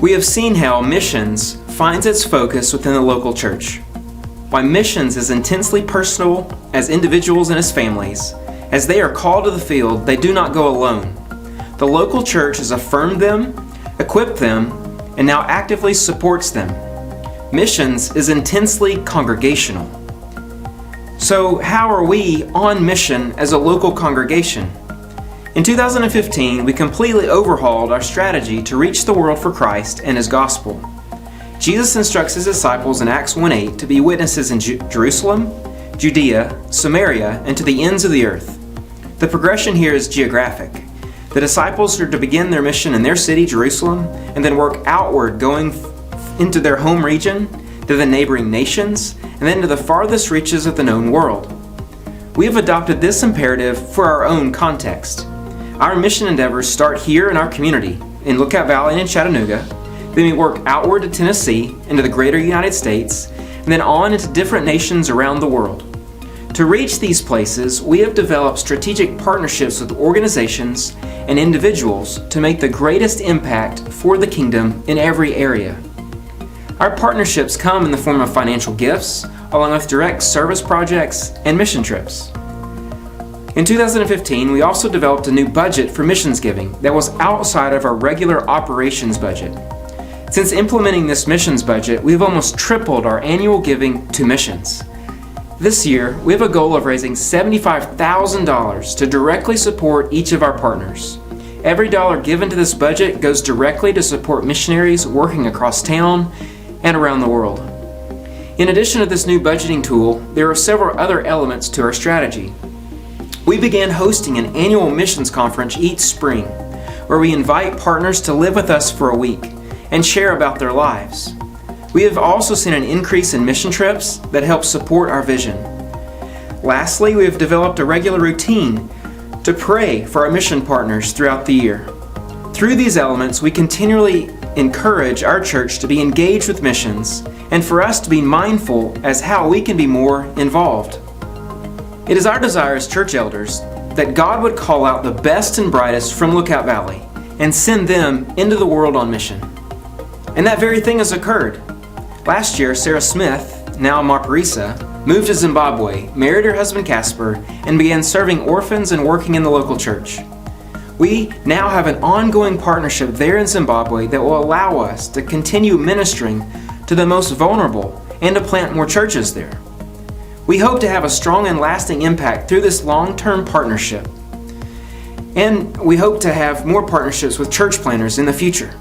we have seen how missions finds its focus within the local church. Why missions is intensely personal as individuals and as families. As they are called to the field, they do not go alone. The local church has affirmed them, equipped them, and now actively supports them. Missions is intensely congregational. So how are we on mission as a local congregation? In 2015, we completely overhauled our strategy to reach the world for Christ and His gospel. Jesus instructs His disciples in Acts 1:8 to be witnesses in Jerusalem, Judea, Samaria, and to the ends of the earth. The progression here is geographic. The disciples are to begin their mission in their city, Jerusalem, and then work outward, going into their home region, to the neighboring nations, and then to the farthest reaches of the known world. We have adopted this imperative for our own context. Our mission endeavors start here in our community, in Lookout Valley and in Chattanooga. Then we work outward to Tennessee, into the greater United States, and then on into different nations around the world. To reach these places, we have developed strategic partnerships with organizations and individuals to make the greatest impact for the kingdom in every area. Our partnerships come in the form of financial gifts, along with direct service projects and mission trips. In 2015, we also developed a new budget for missions giving that was outside of our regular operations budget. Since implementing this missions budget, we've almost tripled our annual giving to missions. This year, we have a goal of raising $75,000 to directly support each of our partners. Every dollar given to this budget goes directly to support missionaries working across town and around the world. In addition to this new budgeting tool, there are several other elements to our strategy. We began hosting an annual missions conference each spring, where we invite partners to live with us for a week and share about their lives. We have also seen an increase in mission trips that help support our vision. Lastly, we have developed a regular routine to pray for our mission partners throughout the year. Through these elements, we continually encourage our church to be engaged with missions and for us to be mindful as how we can be more involved. It is our desire as church elders that God would call out the best and brightest from Lookout Valley and send them into the world on mission. And that very thing has occurred. Last year, Sarah Smith, now Maparisa, moved to Zimbabwe, married her husband Casper, and began serving orphans and working in the local church. We now have an ongoing partnership there in Zimbabwe that will allow us to continue ministering to the most vulnerable and to plant more churches there. We hope to have a strong and lasting impact through this long-term partnership. And we hope to have more partnerships with church planters in the future.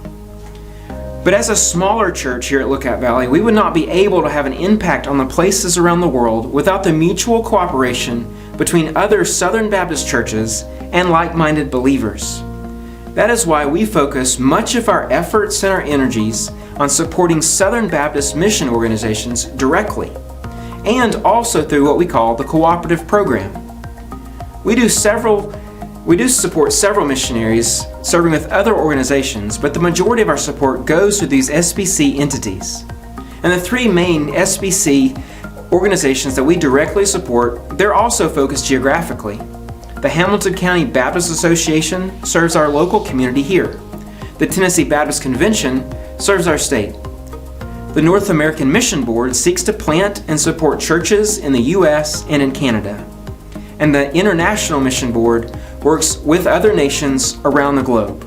But as a smaller church here at Lookout Valley, we would not be able to have an impact on the places around the world without the mutual cooperation between other Southern Baptist churches and like-minded believers. That is why we focus much of our efforts and our energies on supporting Southern Baptist mission organizations directly, and also through what we call the Cooperative Program. We do support several missionaries serving with other organizations, but the majority of our support goes to these SBC entities. And the three main SBC organizations that we directly support, they're also focused geographically. The Hamilton County Baptist Association serves our local community here. The Tennessee Baptist Convention serves our state. The North American Mission Board seeks to plant and support churches in the U.S. and in Canada. And the International Mission Board works with other nations around the globe.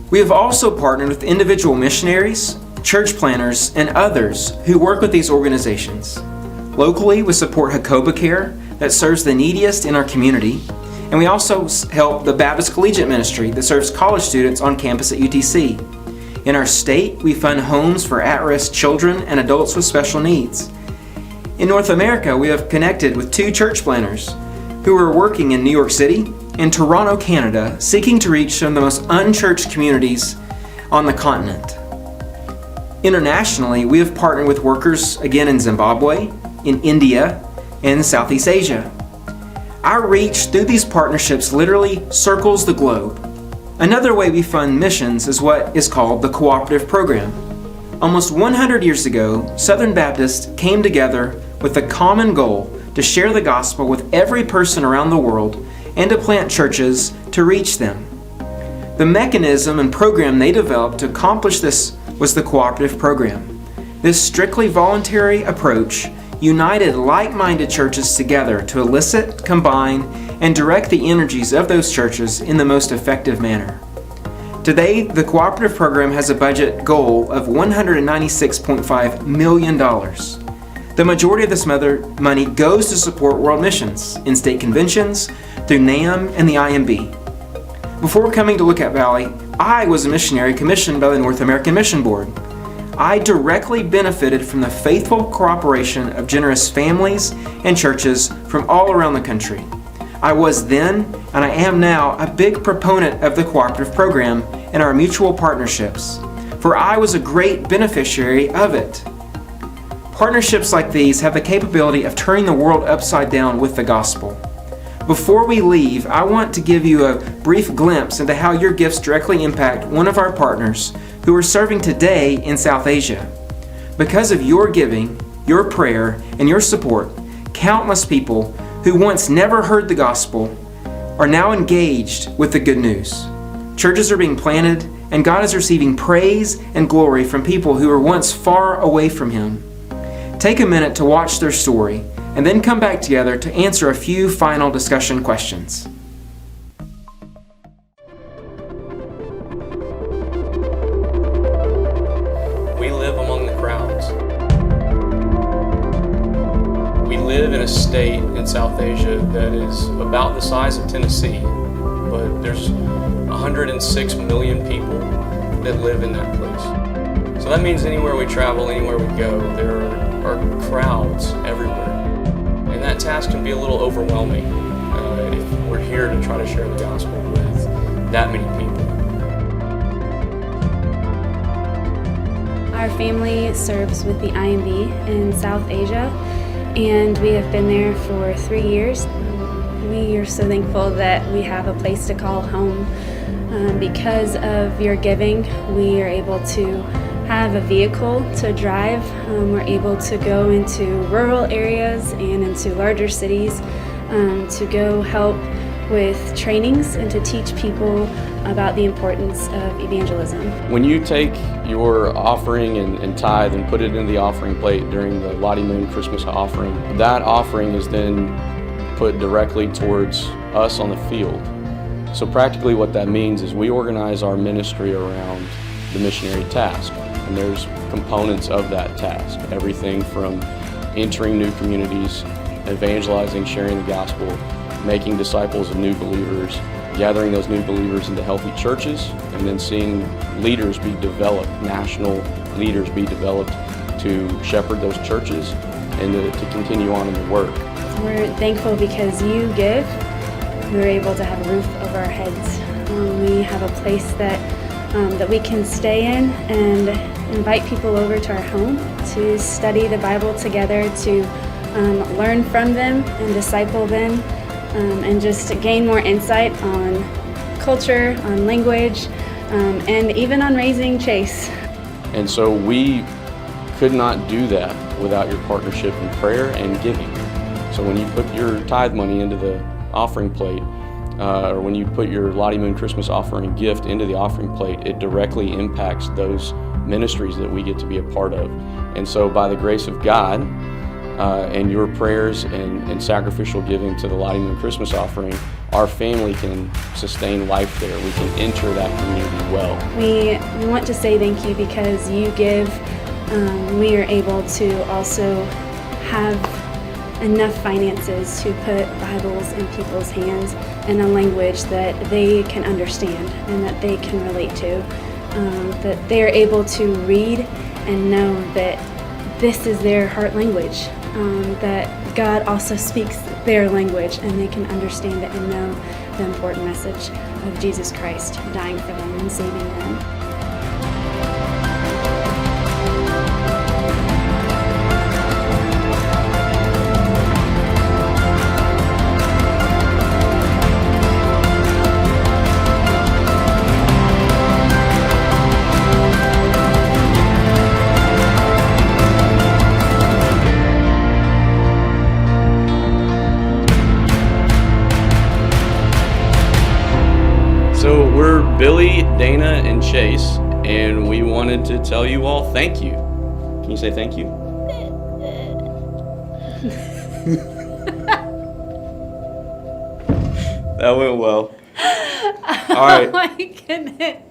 We have also partnered with individual missionaries, church planters, and others who work with these organizations. Locally, we support Hakoba Care that serves the neediest in our community, and we also help the Baptist Collegiate Ministry that serves college students on campus at UTC. In our state, we fund homes for at-risk children and adults with special needs. In North America, we have connected with 2 church planters who are working in New York City and Toronto, Canada, seeking to reach some of the most unchurched communities on the continent. Internationally, we have partnered with workers again in Zimbabwe, in India, and in Southeast Asia. Our reach through these partnerships literally circles the globe. Another way we fund missions is what is called the Cooperative Program. Almost 100 years ago, Southern Baptists came together with a common goal to share the gospel with every person around the world and to plant churches to reach them. The mechanism and program they developed to accomplish this was the cooperative program. This strictly voluntary approach united like-minded churches together to elicit, combine, and direct the energies of those churches in the most effective manner. Today, the cooperative program has a budget goal of $196.5 million. The majority of this money goes to support world missions in state conventions, through NAM and the IMB. Before coming to Lookout Valley, I was a missionary commissioned by the North American Mission Board. I directly benefited from the faithful cooperation of generous families and churches from all around the country. I was then, and I am now, a big proponent of the cooperative program and our mutual partnerships, for I was a great beneficiary of it. Partnerships like these have the capability of turning the world upside down with the gospel. Before we leave, I want to give you a brief glimpse into how your gifts directly impact one of our partners who are serving today in South Asia. Because of your giving, your prayer, and your support, countless people who once never heard the gospel are now engaged with the good news. Churches are being planted, and God is receiving praise and glory from people who were once far away from Him. Take a minute to watch their story, and then come back together to answer a few final discussion questions. We live among the crowds. We live in a state in South Asia that is about the size of Tennessee, but there's 106 million people that live in that place. So that means anywhere we travel, anywhere we go, there are crowds everywhere. And that task can be a little overwhelming if we're here to try to share the gospel with that many people. Our family serves with the IMB in South Asia, and we have been there for 3 years. We are so thankful that we have a place to call home. Because of your giving, we are able to have a vehicle to drive. We're able to go into rural areas and into larger cities to go help with trainings and to teach people about the importance of evangelism. When you take your offering and tithe and put it in the offering plate during the Lottie Moon Christmas offering, that offering is then put directly towards us on the field. So practically what that means is we organize our ministry around the missionary task. And there's components of that task, everything from entering new communities, evangelizing, sharing the gospel, making disciples of new believers, gathering those new believers into healthy churches, and then seeing leaders be developed, national leaders be developed to shepherd those churches and to continue on in the work. We're thankful because you give. We're able to have a roof over our heads. We have a place that we can stay in and invite people over to our home to study the Bible together, to learn from them and disciple them, and just to gain more insight on culture, on language, and even on raising Chase. And so we could not do that without your partnership in prayer and giving. So when you put your tithe money into the offering plate, or when you put your Lottie Moon Christmas offering gift into the offering plate, it directly impacts those ministries that we get to be a part of. And so by the grace of God and your prayers and sacrificial giving to the Lottie Moon Christmas offering, our family can sustain life there. We can enter that community well. We want to say thank you because you give. We are able to also have enough finances to put Bibles in people's hands in a language that they can understand and that they can relate to, that they are able to read and know that this is their heart language, that God also speaks their language and they can understand it and know the important message of Jesus Christ dying for them and saving them. So we're Billy, Dana, and Chase, and we wanted to tell you all thank you. Can you say thank you? That went well. All right. Oh my goodness.